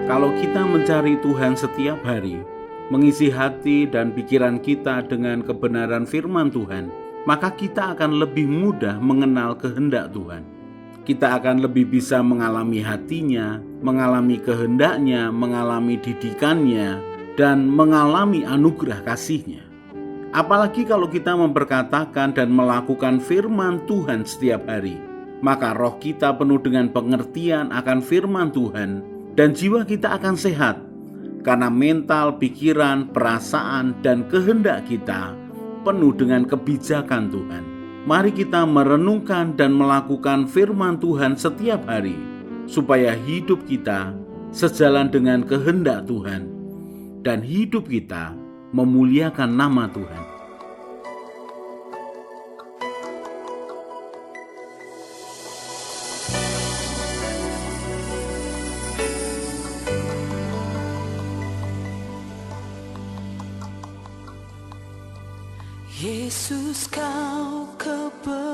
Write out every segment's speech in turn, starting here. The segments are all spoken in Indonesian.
Kalau kita mencari Tuhan setiap hari, mengisi hati dan pikiran kita dengan kebenaran firman Tuhan, maka kita akan lebih mudah mengenal kehendak Tuhan. Kita akan lebih bisa mengalami hatinya, mengalami kehendaknya, mengalami didikannya, dan mengalami anugerah kasih-Nya. Apalagi kalau kita memperkatakan dan melakukan firman Tuhan setiap hari, maka roh kita penuh dengan pengertian akan firman Tuhan, dan jiwa kita akan sehat, karena mental, pikiran, perasaan, dan kehendak kita penuh dengan kebijakan Tuhan. Mari kita merenungkan dan melakukan firman Tuhan setiap hari, supaya hidup kita sejalan dengan kehendak Tuhan, dan hidup kita memuliakan nama Tuhan. Yesus, Kau kebenaran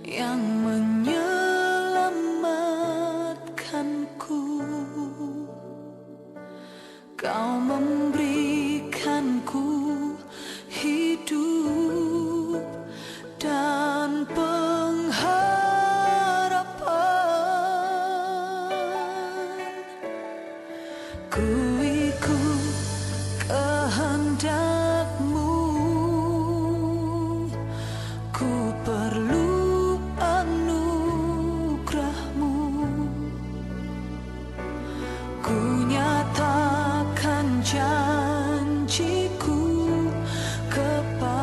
yang menyelamatkanku. Kau memberikanku hidup dan pengharapan. Ku ikut kehendak-Mu, ku perlu anugerah-Mu. Ku nyatakan janjiku kepadamu.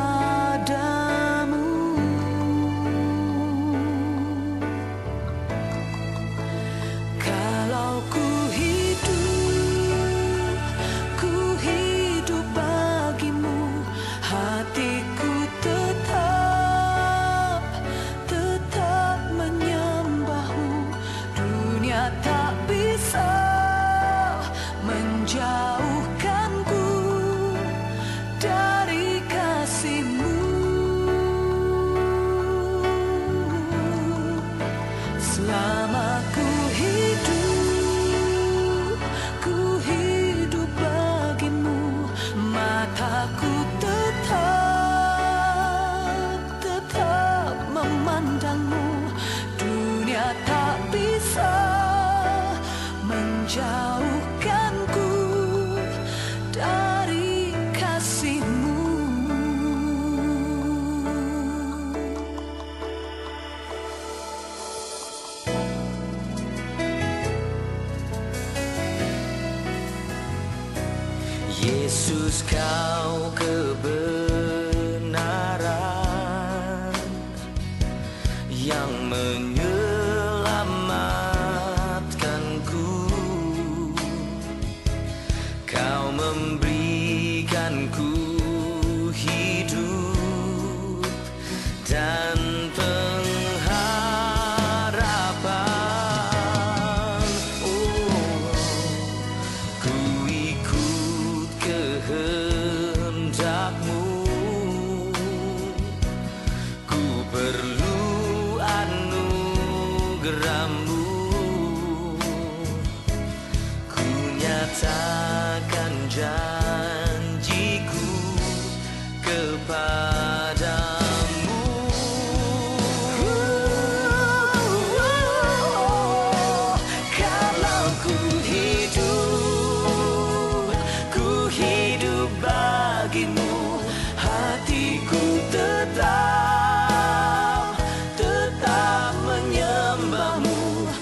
Kalau ku hidup bagimu, hatiku tetap menyembah-Mu. Dunia tak bisa menjauhkanku dari kasih-Mu. Selama ku hidup bagimu, mataku tetap memandang-Mu. Dunia tak bisa menjauhkanku dari kasih-Mu. Yesus, Kau kebenaran yang menyelamatkanku. Kau memberikanku hidup dan pengharapan. Ku ikut kehendak-Mu, ku perlu anugerah-Mu. Ku nyatakan janjiku kepadamu. Kalau ku hidup bagimu, hatiku tetap menyembah-Mu.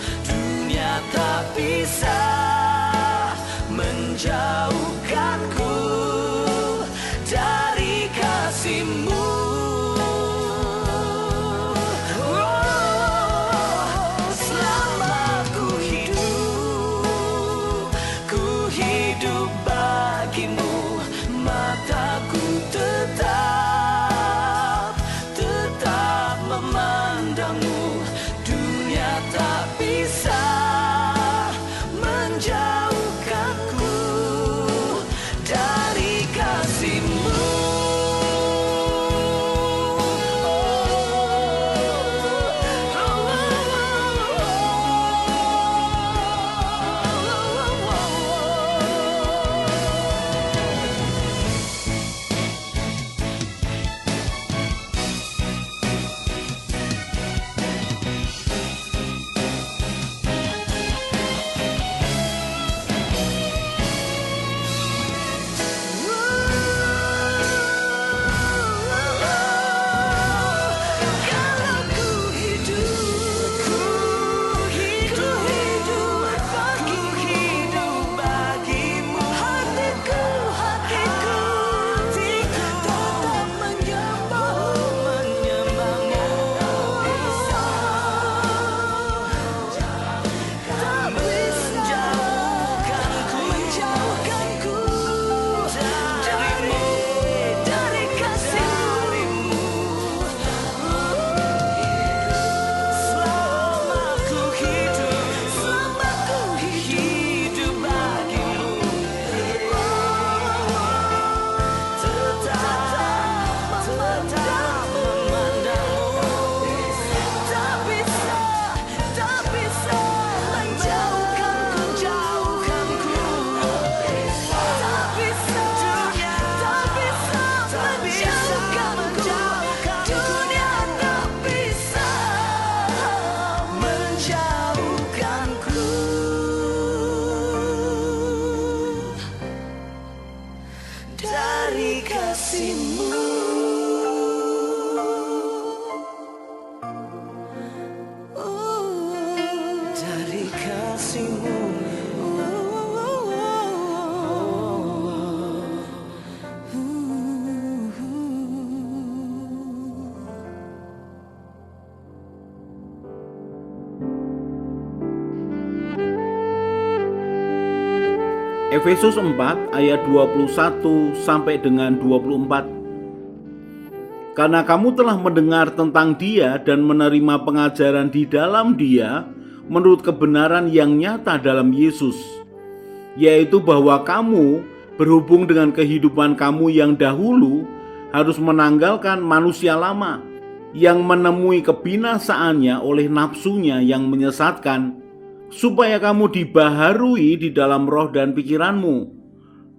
Efesus 4 ayat 21 sampai dengan 24. Karena kamu telah mendengar tentang Dia dan menerima pengajaran di dalam Dia menurut kebenaran yang nyata dalam Yesus, yaitu bahwa kamu berhubung dengan kehidupan kamu yang dahulu harus menanggalkan manusia lama yang menemui kebinasaannya oleh nafsunya yang menyesatkan, supaya kamu dibaharui di dalam roh dan pikiranmu,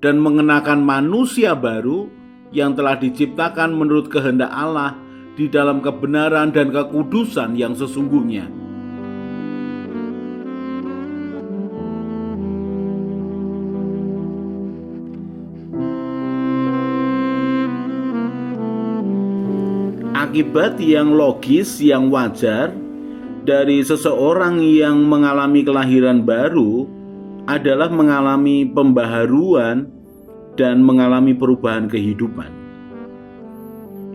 dan mengenakan manusia baru yang telah diciptakan menurut kehendak Allah di dalam kebenaran dan kekudusan yang sesungguhnya. Akibat yang logis, yang wajar dari seseorang yang mengalami kelahiran baru adalah mengalami pembaharuan dan mengalami perubahan kehidupan.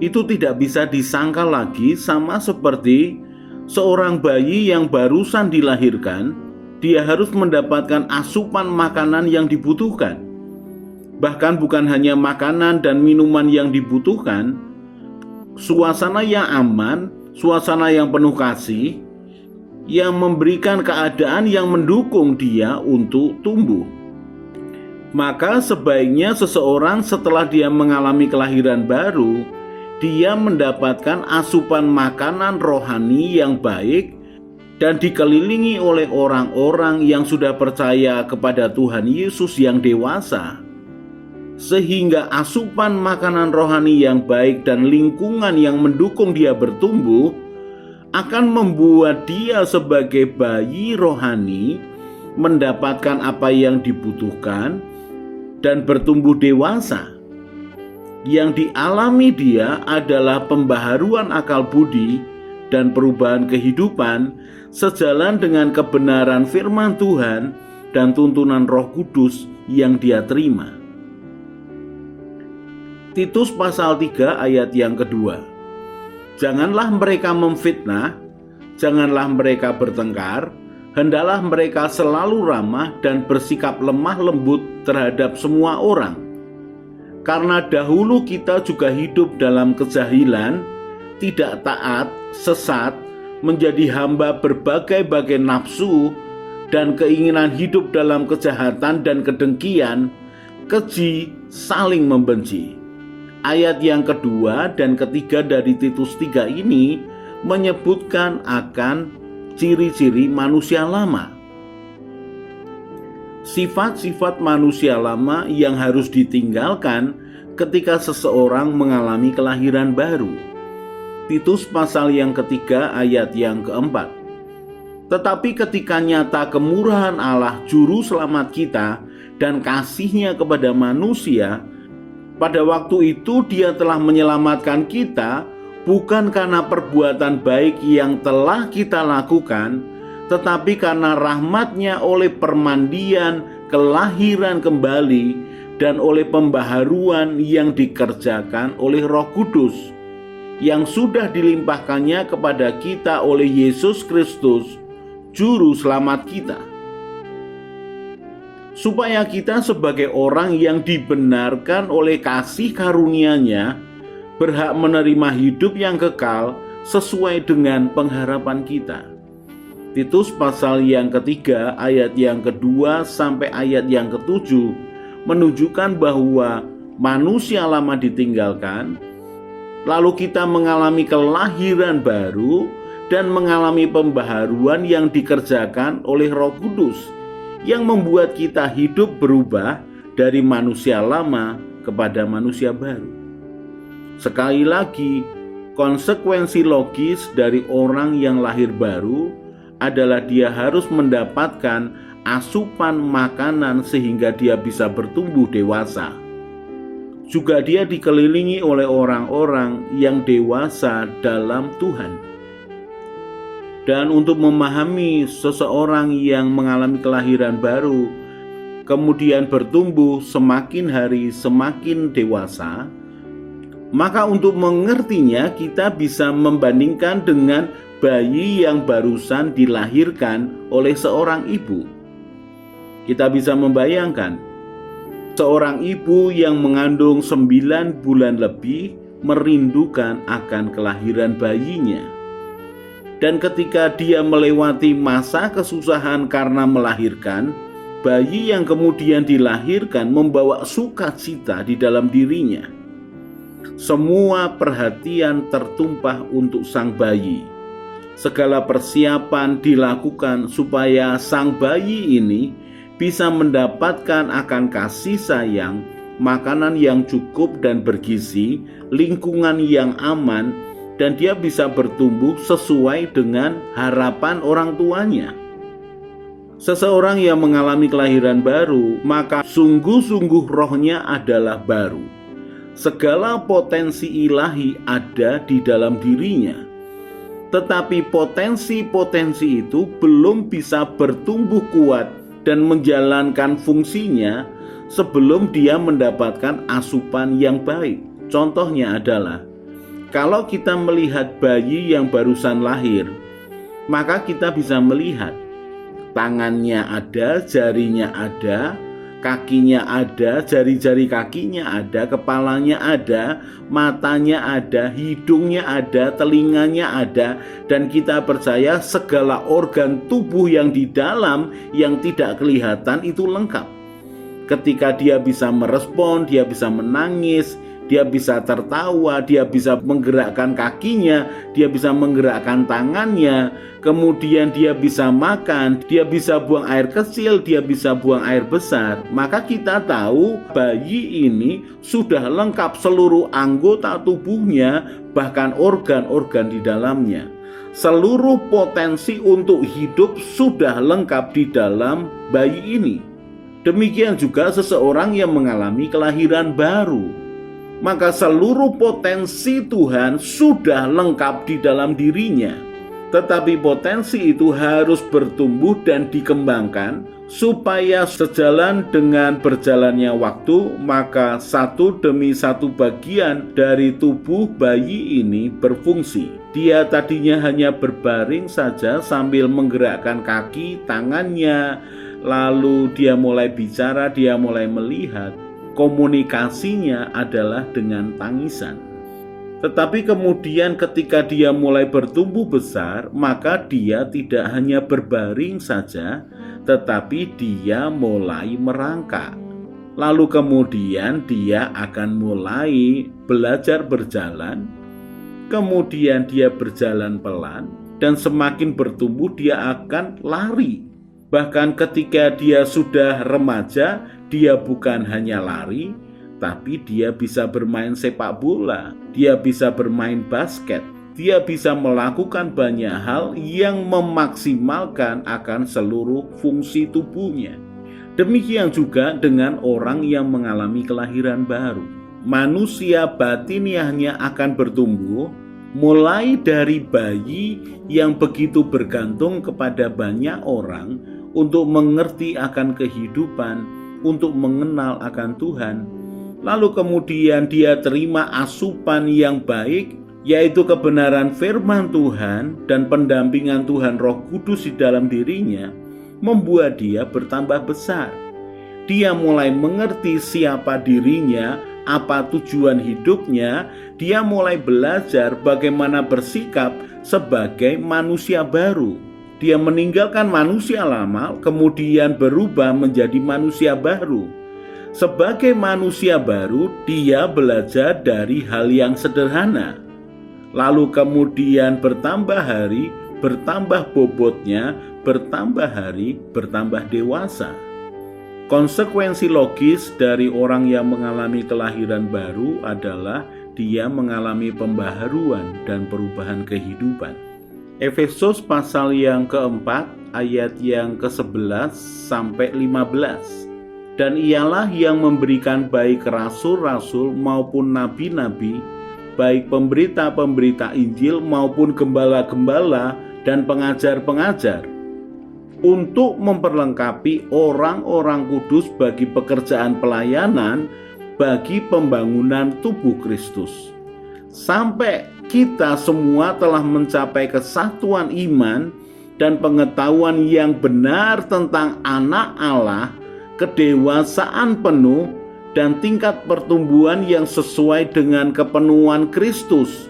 Itu tidak bisa disangkal lagi, sama seperti seorang bayi yang barusan dilahirkan, dia harus mendapatkan asupan makanan yang dibutuhkan. Bahkan bukan hanya makanan dan minuman yang dibutuhkan, suasana yang aman, suasana yang penuh kasih, yang memberikan keadaan yang mendukung dia untuk tumbuh. Maka sebaiknya seseorang setelah dia mengalami kelahiran baru, dia mendapatkan asupan makanan rohani yang baik dan dikelilingi oleh orang-orang yang sudah percaya kepada Tuhan Yesus yang dewasa, sehingga asupan makanan rohani yang baik dan lingkungan yang mendukung dia bertumbuh akan membuat dia sebagai bayi rohani mendapatkan apa yang dibutuhkan dan bertumbuh dewasa. Yang dialami dia adalah pembaharuan akal budi dan perubahan kehidupan sejalan dengan kebenaran firman Tuhan dan tuntunan Roh Kudus yang dia terima. Titus pasal 3 ayat yang kedua. Janganlah mereka memfitnah, janganlah mereka bertengkar, hendaklah mereka selalu ramah dan bersikap lemah lembut terhadap semua orang. Karena dahulu kita juga hidup dalam kejahilan, tidak taat, sesat, menjadi hamba berbagai-bagai nafsu, dan keinginan hidup dalam kejahatan dan kedengkian, keji, saling membenci. Ayat yang kedua dan ketiga dari Titus 3 ini menyebutkan akan ciri-ciri manusia lama. Sifat-sifat manusia lama yang harus ditinggalkan ketika seseorang mengalami kelahiran baru. Titus pasal yang ketiga ayat yang keempat. Tetapi ketika nyata kemurahan Allah Juru Selamat kita dan kasih-Nya kepada manusia, pada waktu itu Dia telah menyelamatkan kita bukan karena perbuatan baik yang telah kita lakukan, tetapi karena rahmat-Nya oleh permandian, kelahiran kembali, dan oleh pembaharuan yang dikerjakan oleh Roh Kudus, yang sudah dilimpahkannya kepada kita oleh Yesus Kristus, Juru Selamat kita. Supaya kita sebagai orang yang dibenarkan oleh kasih karunia-Nya berhak menerima hidup yang kekal sesuai dengan pengharapan kita. Titus pasal yang ketiga ayat yang kedua sampai ayat yang ketujuh menunjukkan bahwa manusia lama ditinggalkan, lalu kita mengalami kelahiran baru dan mengalami pembaharuan yang dikerjakan oleh Roh Kudus, yang membuat kita hidup berubah dari manusia lama kepada manusia baru. Sekali lagi, konsekuensi logis dari orang yang lahir baru adalah dia harus mendapatkan asupan makanan sehingga dia bisa bertumbuh dewasa. Juga dia dikelilingi oleh orang-orang yang dewasa dalam Tuhan. Dan untuk memahami seseorang yang mengalami kelahiran baru, kemudian bertumbuh semakin hari semakin dewasa, maka untuk mengertinya kita bisa membandingkan dengan bayi yang barusan dilahirkan oleh seorang ibu. Kita bisa membayangkan Seorang ibu yang mengandung 9 bulan lebih merindukan akan kelahiran bayinya. Dan ketika dia melewati masa kesusahan karena melahirkan, bayi yang kemudian dilahirkan membawa sukacita di dalam dirinya. Semua perhatian tertumpah untuk sang bayi. Segala persiapan dilakukan supaya sang bayi ini bisa mendapatkan akan kasih sayang, makanan yang cukup dan bergizi, lingkungan yang aman, dan dia bisa bertumbuh sesuai dengan harapan orang tuanya. Seseorang yang mengalami kelahiran baru, maka sungguh-sungguh rohnya adalah baru. Segala potensi ilahi ada di dalam dirinya. Tetapi potensi-potensi itu belum bisa bertumbuh kuat dan menjalankan fungsinya sebelum dia mendapatkan asupan yang baik. Contohnya adalah, kalau kita melihat bayi yang barusan lahir, maka kita bisa melihat tangannya ada, jarinya ada, kakinya ada, jari-jari kakinya ada, kepalanya ada, matanya ada, hidungnya ada, telinganya ada, dan kita percaya segala organ tubuh yang di dalam yang tidak kelihatan itu lengkap. Ketika dia bisa merespon, dia bisa menangis, dia bisa tertawa, dia bisa menggerakkan kakinya, dia bisa menggerakkan tangannya, kemudian dia bisa makan, dia bisa buang air kecil, dia bisa buang air besar. Maka kita tahu bayi ini sudah lengkap seluruh anggota tubuhnya, bahkan organ-organ di dalamnya. Seluruh potensi untuk hidup sudah lengkap di dalam bayi ini. Demikian juga seseorang yang mengalami kelahiran baru. Maka seluruh potensi Tuhan sudah lengkap di dalam dirinya. Tetapi potensi itu harus bertumbuh dan dikembangkan supaya sejalan dengan berjalannya waktu, maka satu demi satu bagian dari tubuh bayi ini berfungsi. Dia tadinya hanya berbaring saja sambil menggerakkan kaki, tangannya, lalu dia mulai bicara, dia mulai melihat. Komunikasinya adalah dengan tangisan. Tetapi kemudian ketika dia mulai bertumbuh besar, maka dia tidak hanya berbaring saja, tetapi dia mulai merangkak. Lalu kemudian dia akan mulai belajar berjalan, kemudian dia berjalan pelan, dan semakin bertumbuh dia akan lari. Bahkan ketika dia sudah remaja, dia bukan hanya lari, tapi dia bisa bermain sepak bola, dia bisa bermain basket, dia bisa melakukan banyak hal yang memaksimalkan akan seluruh fungsi tubuhnya. Demikian juga dengan orang yang mengalami kelahiran baru. Manusia batiniahnya akan bertumbuh, mulai dari bayi yang begitu bergantung kepada banyak orang untuk mengerti akan kehidupan, untuk mengenal akan Tuhan. Lalu kemudian dia terima asupan yang baik, yaitu kebenaran firman Tuhan dan pendampingan Tuhan Roh Kudus di dalam dirinya, membuat dia bertambah besar. Dia mulai mengerti siapa dirinya, apa tujuan hidupnya. Dia mulai belajar bagaimana bersikap sebagai manusia baru. Dia meninggalkan manusia lama, kemudian berubah menjadi manusia baru. Sebagai manusia baru, dia belajar dari hal yang sederhana. Lalu kemudian bertambah hari, bertambah bobotnya, bertambah hari, bertambah dewasa. Konsekuensi logis dari orang yang mengalami kelahiran baru adalah dia mengalami pembaharuan dan perubahan kehidupan. Efesus pasal yang keempat ayat yang ke-11 sampai 15. Dan ialah yang memberikan baik rasul-rasul maupun nabi-nabi, baik pemberita-pemberita Injil maupun gembala-gembala dan pengajar-pengajar, untuk memperlengkapi orang-orang kudus bagi pekerjaan pelayanan, bagi pembangunan tubuh Kristus, sampai kita semua telah mencapai kesatuan iman dan pengetahuan yang benar tentang Anak Allah, kedewasaan penuh, dan tingkat pertumbuhan yang sesuai dengan kepenuhan Kristus,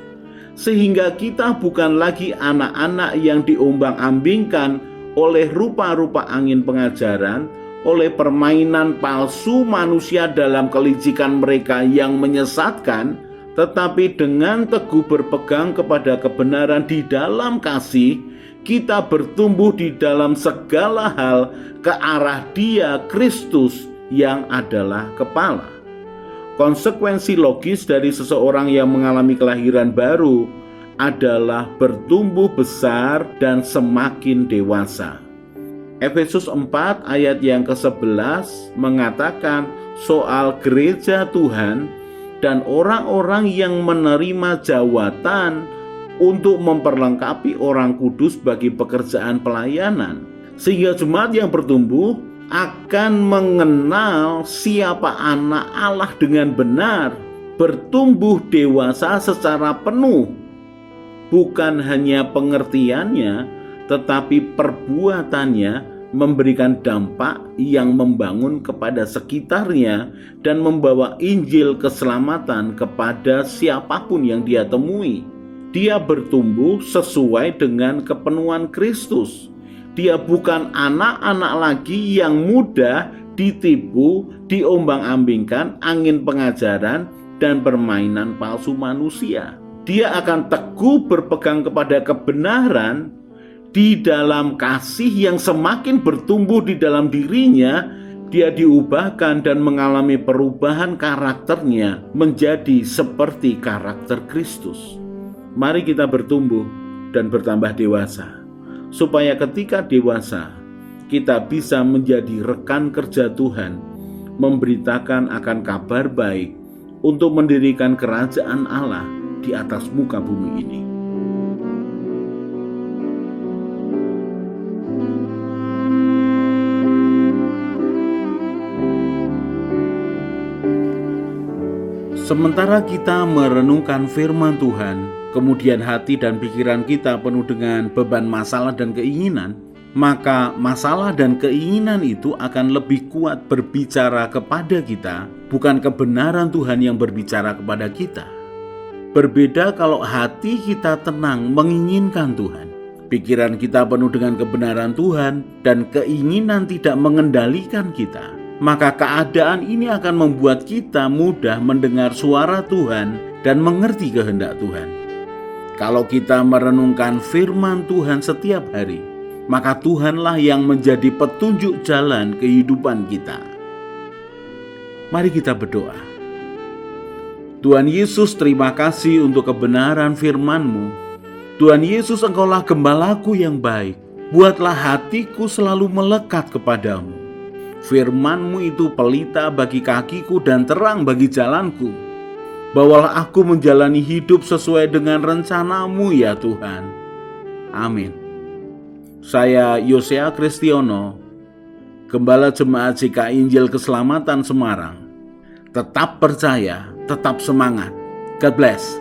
sehingga kita bukan lagi anak-anak yang diombang-ambingkan oleh rupa-rupa angin pengajaran, oleh permainan palsu manusia dalam kelicikan mereka yang menyesatkan, tetapi dengan teguh berpegang kepada kebenaran di dalam kasih, kita bertumbuh di dalam segala hal ke arah Dia, Kristus, yang adalah kepala. Konsekuensi logis dari seseorang yang mengalami kelahiran baru adalah bertumbuh besar dan semakin dewasa. Efesus 4 ayat yang ke-11 mengatakan soal gereja Tuhan dan orang-orang yang menerima jawatan untuk memperlengkapi orang kudus bagi pekerjaan pelayanan, sehingga jemaat yang bertumbuh akan mengenal siapa anak Allah dengan benar, bertumbuh dewasa secara penuh, bukan hanya pengertiannya, tetapi perbuatannya memberikan dampak yang membangun kepada sekitarnya dan membawa Injil keselamatan kepada siapapun yang dia temui. Dia bertumbuh sesuai dengan kepenuhan Kristus. Dia bukan anak-anak lagi yang mudah ditipu, diombang-ambingkan angin pengajaran dan permainan palsu manusia. Dia akan teguh berpegang kepada kebenaran di dalam kasih yang semakin bertumbuh di dalam dirinya. Dia diubahkan dan mengalami perubahan karakternya menjadi seperti karakter Kristus. Mari kita bertumbuh dan bertambah dewasa, supaya ketika dewasa kita bisa menjadi rekan kerja Tuhan, memberitakan akan kabar baik untuk mendirikan kerajaan Allah di atas muka bumi ini. Sementara kita merenungkan firman Tuhan, kemudian hati dan pikiran kita penuh dengan beban masalah dan keinginan, maka masalah dan keinginan itu akan lebih kuat berbicara kepada kita, bukan kebenaran Tuhan yang berbicara kepada kita. Berbeda kalau hati kita tenang menginginkan Tuhan, pikiran kita penuh dengan kebenaran Tuhan, dan keinginan tidak mengendalikan kita, maka keadaan ini akan membuat kita mudah mendengar suara Tuhan dan mengerti kehendak Tuhan. Kalau kita merenungkan firman Tuhan setiap hari, maka Tuhanlah yang menjadi petunjuk jalan kehidupan kita. Mari kita berdoa. Tuhan Yesus, terima kasih untuk kebenaran firman-Mu. Tuhan Yesus, Engkaulah gembalaku yang baik. Buatlah hatiku selalu melekat kepadamu. Firman-Mu itu pelita bagi kakiku dan terang bagi jalanku. Bawalah aku menjalani hidup sesuai dengan rencana-Mu ya Tuhan. Amin. Saya Yosea Kristiono, Gembala Jemaat GKI Injil Keselamatan Semarang. Tetap percaya, tetap semangat. God bless.